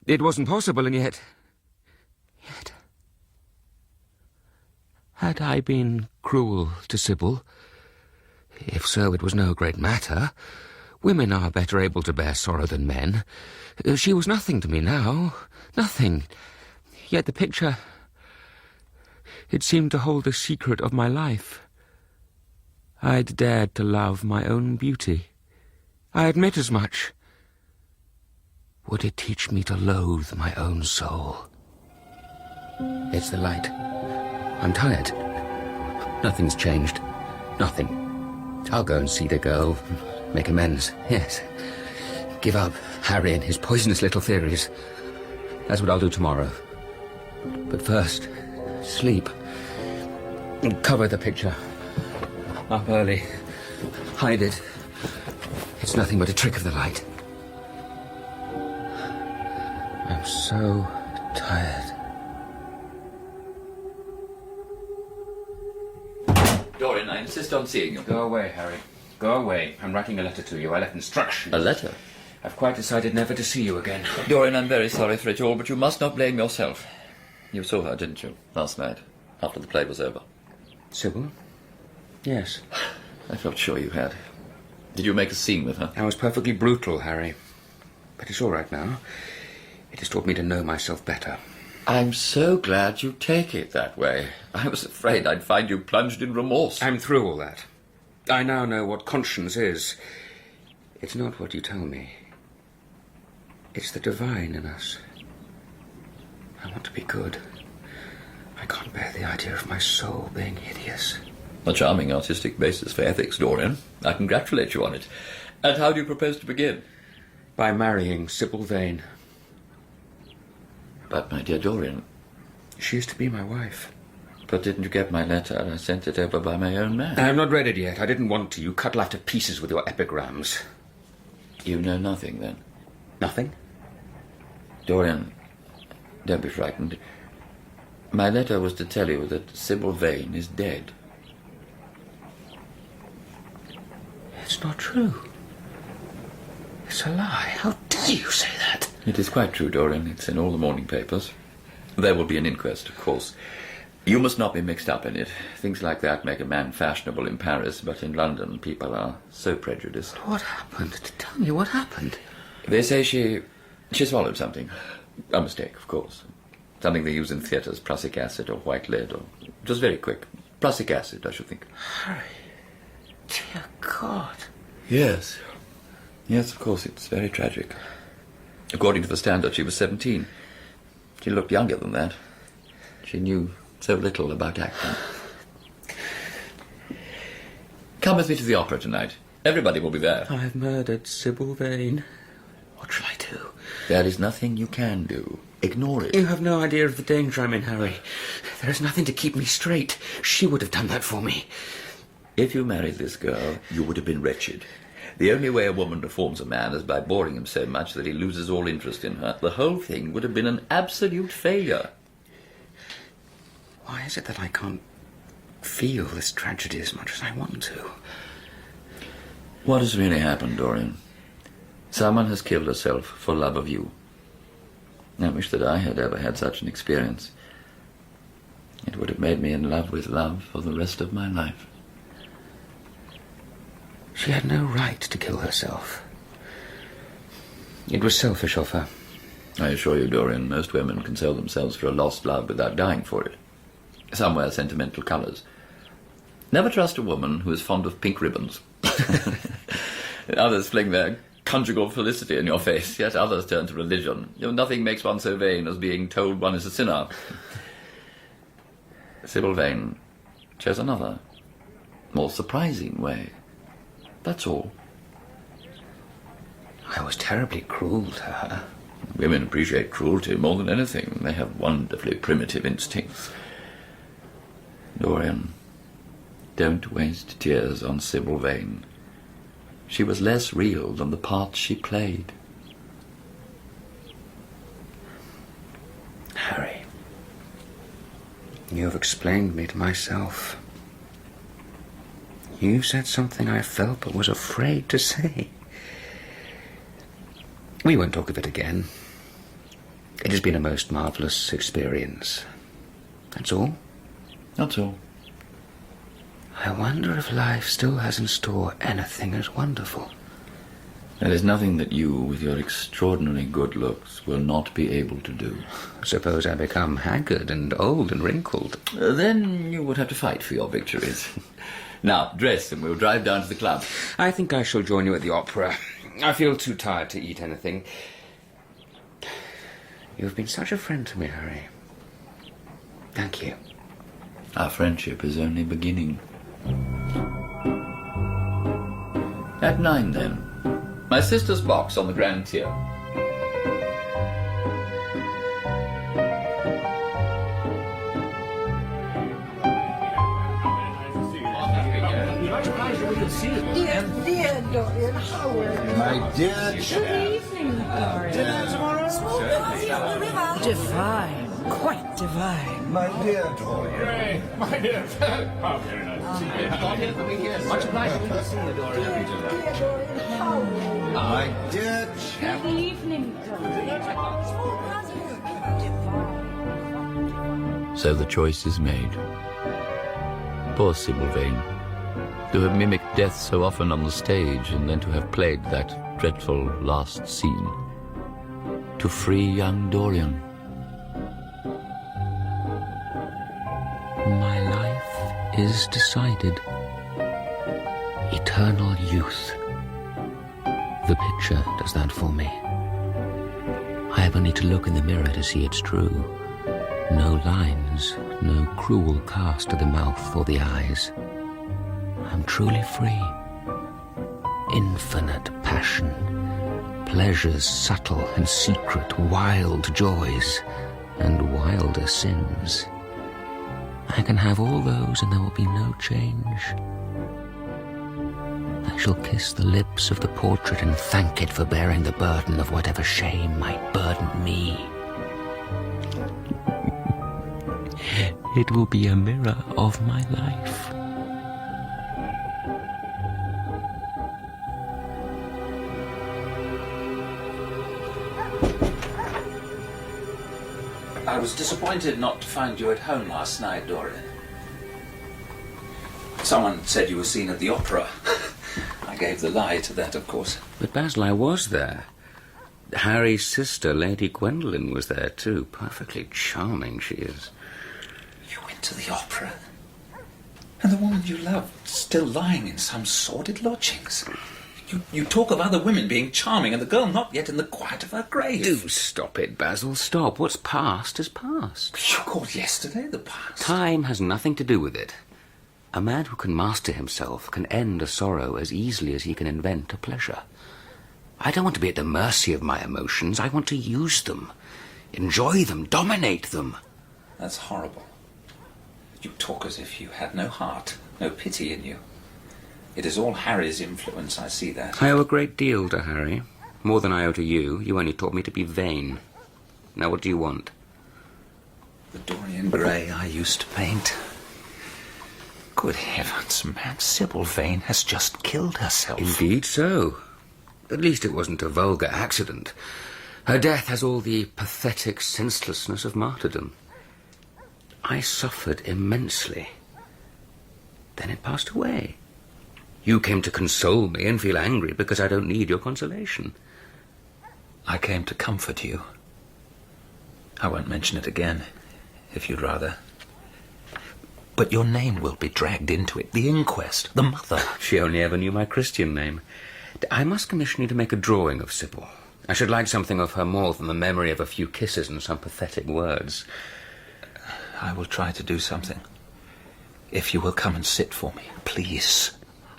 N: It wasn't possible, and yet... Had I been cruel to Sybil? If so, it was no great matter. Women are better able to bear sorrow than men. She was nothing to me now. Nothing. Yet the picture... It seemed to hold the secret of my life. I'd dared to love my own beauty. I admit as much. Would it teach me to loathe my own soul? It's the light. I'm tired. Nothing's changed. Nothing. I'll go and see the girl. Make amends. Yes. Give up Harry and his poisonous little theories. That's what I'll do tomorrow. But first, sleep. And cover the picture. Up early. Hide it. It's nothing but a trick of the light. I'm so tired.
T: Dorian, I insist on seeing you.
N: Go away, Harry. Go away. I'm writing a letter to you. I left instructions.
T: A letter?
N: I've quite decided never to see you again.
T: Dorian, I'm very sorry for it all, but you must not blame yourself. You saw her, didn't you, last night, after the play was over?
N: Sybil? Yes.
T: I felt sure you had. Did you make a scene with her?
N: I was perfectly brutal, Harry. But it's all right now. It has taught me to know myself better.
T: I'm so glad you take it that way. I was afraid I'd find you plunged in remorse.
N: I'm through all that. I now know what conscience is. It's not what you tell me. It's the divine in us. I want to be good. I can't bear the idea of my soul being hideous.
T: A charming artistic basis for ethics, Dorian. I congratulate you on it. And how do you propose to begin?
N: By marrying Sybil Vane.
T: But, my dear Dorian...
N: She is to be my wife.
T: But didn't you get my letter? I sent it over by my own man.
N: I have not read it yet. I didn't want to. You cut life to pieces with your epigrams.
T: You know nothing, then?
N: Nothing?
T: Dorian, don't be frightened. My letter was to tell you that Sybil Vane is dead.
N: It's not true. It's a lie. How dare you say that?
T: It is quite true, Dorian. It's in all the morning papers. There will be an inquest, of course. You must not be mixed up in it. Things like that make a man fashionable in Paris, but in London people are so prejudiced.
N: What happened? Tell me what happened.
T: They say she swallowed something. A mistake, of course. Something they use in theatres, prussic acid or white lead, or... It was very quick. Prussic acid, I should think.
N: Harry. Dear God.
T: Yes. Yes, of course, it's very tragic. According to the standard, she was 17. She looked younger than that. She knew so little about acting. Come with me to the opera tonight. Everybody will be there.
N: I've murdered Sybil Vane. What shall I do?
T: There is nothing you can do. Ignore it.
N: You have no idea of the danger I'm in, Harry. There is nothing to keep me straight. She would have done that for me.
T: If you married this girl, you would have been wretched. The only way a woman reforms a man is by boring him so much that he loses all interest in her. The whole thing would have been an absolute failure.
H: Why is it that I can't feel this tragedy as much as I want to?
T: What has really happened, Dorian? Someone has killed herself for love of you. I wish that I had ever had such an experience. It would have made me in love with love for the rest of my life.
H: She had no right to kill herself. It was selfish of her.
T: I assure you, Dorian, most women can sell themselves for a lost love without dying for it. Some wear sentimental colours. Never trust a woman who is fond of pink ribbons. Others fling their conjugal felicity in your face, yet others turn to religion. Nothing makes one so vain as being told one is a sinner. Sybil Vane chose another, more surprising way. That's all.
H: I was terribly cruel to her.
T: Women appreciate cruelty more than anything. They have wonderfully primitive instincts. Dorian, don't waste tears on Sybil Vane. She was less real than the part she played.
H: Harry, you have explained me to myself. You've said something I felt but was afraid to say. We won't talk of it again. It has been a most marvellous experience. That's all.
T: That's all.
H: I wonder if life still has in store anything as wonderful.
T: There is nothing that you, with your extraordinary good looks, will not be able to do.
H: Suppose I become haggard and old and wrinkled.
T: Then you would have to fight for your victories. Now, dress and we'll drive down to the club.
H: I think I shall join you at the opera. I feel too tired to eat anything. You've been such a friend to me, Harry. Thank you.
T: Our friendship is only beginning. At 9, then. My sister's box on the grand tier.
K: Dear Dorian, how are you?
L: My dear
K: Good evening, Dorian.
L: Dinner tomorrow?
K: Small party on the river. Divine. Quite divine.
L: My dear Doria.
G: Gray, my dear. How very nice to see you.
H: Much obliged to see you, Doria.
K: Dear Dorian, how are you?
L: My dear chap.
K: Good evening, Dorian. Small party. Divine.
P: So the choice is made. Poor Sybil Vane, to have mimicked death so often on the stage and then to have played that dreadful last scene. To free young Dorian. My life is decided. Eternal youth. The picture does that for me. I have only to look in the mirror to see it's true. No lines, no cruel cast to the mouth or the eyes. I'm truly free. Infinite passion, pleasures subtle and secret, wild joys, and wilder sins. I can have all those and there will be no change. I shall kiss the lips of the portrait and thank it for bearing the burden of whatever shame might burden me. It will be a mirror of my life.
F: I was disappointed not to find you at home last night, Doria. Someone said you were seen at the opera. I gave the lie to that, of course.
H: But Basil, I was there. Harry's sister, Lady Gwendolen, was there too. Perfectly charming she is.
F: You went to the opera? And the woman you loved still lying in some sordid lodgings? You talk of other women being charming and the girl not yet in the quiet of her grave.
H: Do stop it, Basil, stop. What's past is past.
F: You called yesterday the past.
H: Time has nothing to do with it. A man who can master himself can end a sorrow as easily as he can invent a pleasure. I don't want to be at the mercy of my emotions. I want to use them, enjoy them, dominate them.
F: That's horrible. You talk as if you had no heart, no pity in you. It is all Harry's influence, I see that.
H: I owe a great deal to Harry. More than I owe to you. You only taught me to be vain. Now what do you want?
F: The Dorian Gray I used to paint. Good heavens, man. Sybil Vane has just killed herself.
H: Indeed so. At least it wasn't a vulgar accident. Her death has all the pathetic senselessness of martyrdom. I suffered immensely. Then it passed away. You came to console me and feel angry because I don't need your consolation.
F: I came to comfort you. I won't mention it again, if you'd rather. But your name will be dragged into it. The inquest, the mother.
H: She only ever knew my Christian name. I must commission you to make a drawing of Sybil. I should like something of her more than the memory of a few kisses and some pathetic words.
F: I will try to do something. If you will come and sit for me, please.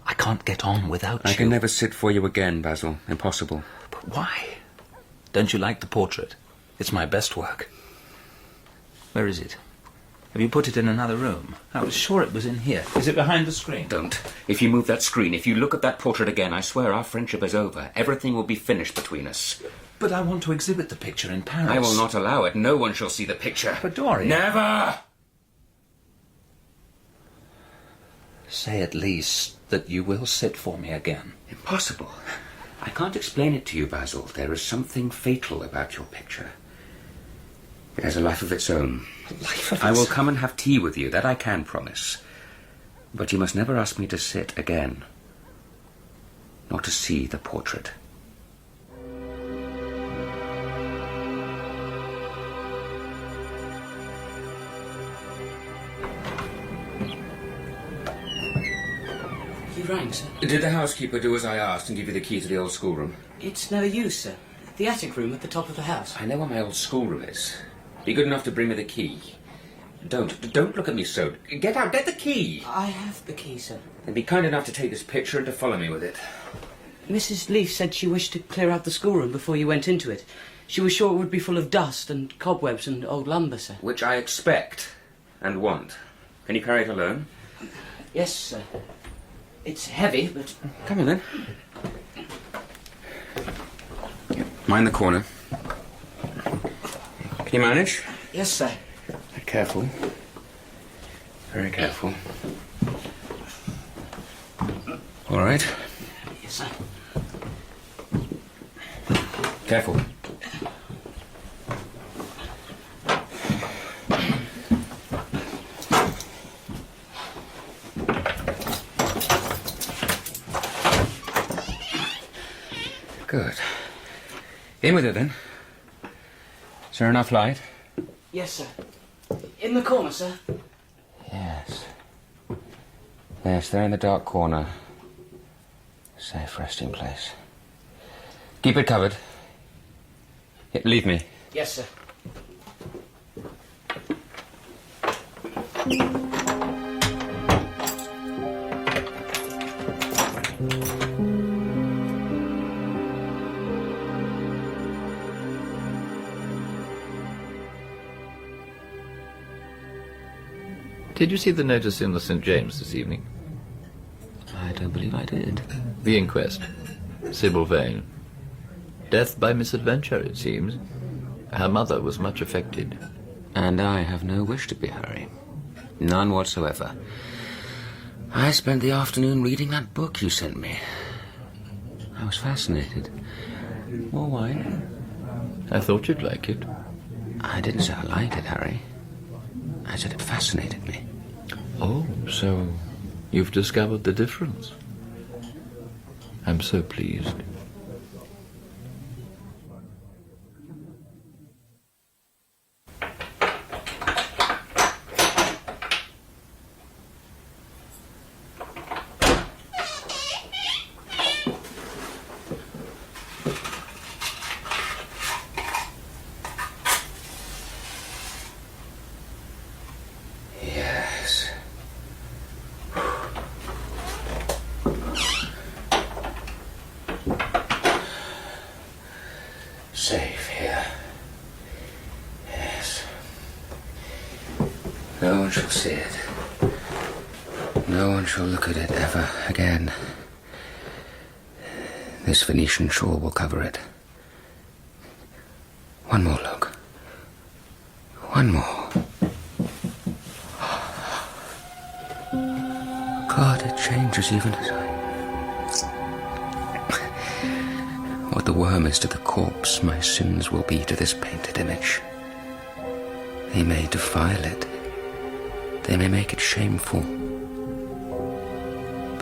F: I can't get on without you.
H: I can never sit for you again, Basil. Impossible.
F: But why? Don't you like the portrait? It's my best work. Where is it? Have you put it in another room? I was sure it was in here. Is it behind the screen?
H: Don't. If you move that screen, if you look at that portrait again, I swear our friendship is over. Everything will be finished between us.
F: But I want to exhibit the picture in Paris.
H: I will not allow it. No one shall see the picture.
F: But Doria...
H: Never!
F: Say at least that you will sit for me again.
H: Impossible. I can't explain it to you, Basil. There is something fatal about your picture. It has a life of its own.
F: Life of its
H: I will come and have tea with you, that I can promise. But you must never ask me to sit again. Nor to see the portrait.
U: You rang, sir?
H: Did the housekeeper do as I asked and give you the key to the old schoolroom?
U: It's no use, sir. The attic room at the top of the house.
H: I know where my old schoolroom is. Be good enough to bring me the key. Don't look at me so. Get out, get the key!
U: I have the key, sir.
H: And be kind enough to take this picture and to follow me with it.
U: Mrs. Leaf said she wished to clear out the schoolroom before you went into it. She was sure it would be full of dust and cobwebs and old lumber, sir.
H: Which I expect and want. Can you carry it alone?
U: Yes, sir. It's heavy, but...
H: Come on, then. Mind the corner. Can you manage?
U: Yes, sir.
H: Careful. Very careful. All right.
U: Yes, sir.
H: Careful. Good. In with it, then. Is there enough light?
U: Yes, sir. In the corner, sir.
H: Yes. Yes, there in the dark corner. Safe resting place. Keep it covered. Leave me.
U: Yes, sir.
T: Did you see the notice in the St. James this evening?
H: I don't believe I did.
T: The inquest. Sybil Vane. Death by misadventure, it seems. Her mother was much affected.
H: And I have no wish to be Harry. None whatsoever. I spent the afternoon reading that book you sent me. I was fascinated. More wine?
T: I thought you'd like it.
H: I didn't say I liked it, Harry. I said it fascinated me.
T: Oh, so you've discovered the difference. I'm so pleased.
H: Safe here. Yes. No one shall see it. No one shall look at it ever again. This Venetian shawl will cover it. One more look. One more. God, it changes even as I... What the worm is to the corpse, my sins will be to this painted image. They may defile it. They may make it shameful.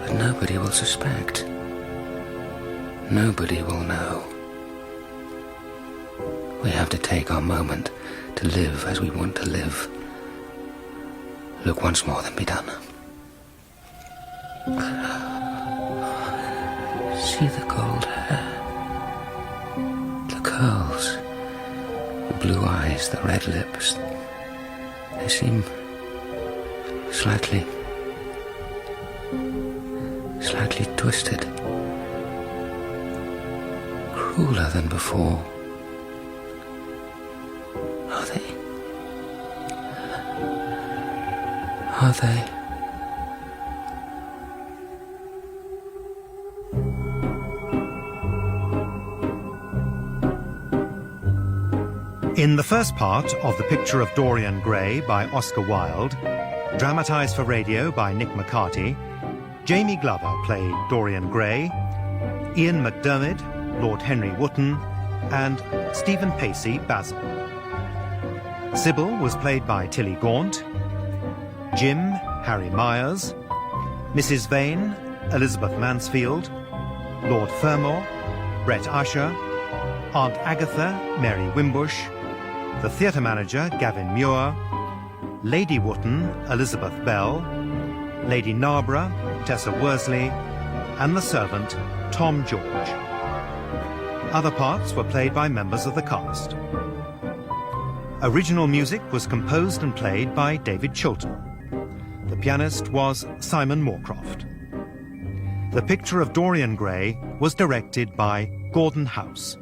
H: But nobody will suspect. Nobody will know. We have to take our moment to live as we want to live. Look once more, then be done. See the gold hair, the curls, the blue eyes, the red lips. They seem slightly twisted. Crueler than before. Are they? Are they?
E: In the first part of The Picture of Dorian Gray by Oscar Wilde, dramatised for radio by Nick McCarty, Jamie Glover played Dorian Gray, Ian McDermid, Lord Henry Wotton, and Stephen Pacey, Basil. Sybil was played by Tilly Gaunt, Jim, Harry Myers, Mrs. Vane, Elizabeth Mansfield, Lord Fermor, Brett Usher, Aunt Agatha, Mary Wimbush, the theatre manager, Gavin Muir, Lady Wotton, Elizabeth Bell, Lady Narborough, Tessa Worsley, and the servant, Tom George. Other parts were played by members of the cast. Original music was composed and played by David Chilton. The pianist was Simon Moorcroft. The Picture of Dorian Gray was directed by Gordon House.